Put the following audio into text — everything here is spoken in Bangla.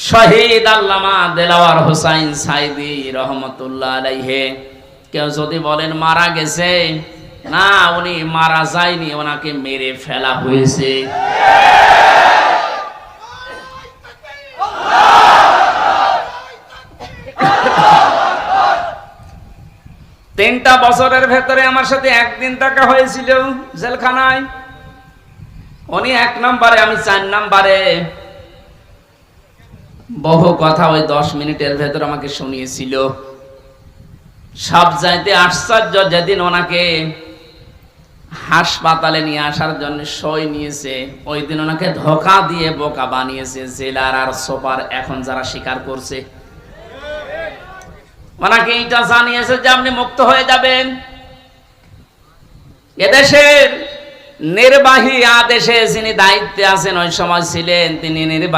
শহীদ আল্লামা দেলাওয়ার হোসাইন সাইদি রহমতুল্লাহ আলাইহি। কেউ যদি বলেন মারা গেছে, না, উনি মারা যায়নি, ওনাকে মেরে ফেলা হয়েছে। 3টা বছরের ভেতরে আমার সাথে একদিন দেখা হয়েছিল জেলখানায়। উনি 1 নম্বরে, আমি 4 নম্বরে। বহু কথা ওই 10 মিনিটের ভেতর আমাকে শুনিয়েছিল। সব চাইতে আশ্চর্য, যেদিন ওনাকে হাসপাতালে নিয়ে আসার জন্য সই নিয়েছে, ওই দিন ওনাকে ধোঁকা দিয়ে বোকা বানিয়েছে জেলার আর সুপার, এখন যারা স্বীকার করছে। ওনাকে এটা জানিয়েছে যে আপনি মুক্ত হয়ে যাবেন। এদেশের নির্বাহী আদেশে যিনি দায়িত্বে আছেন, ওই সময় ছিলেন তিনি নির্বাহী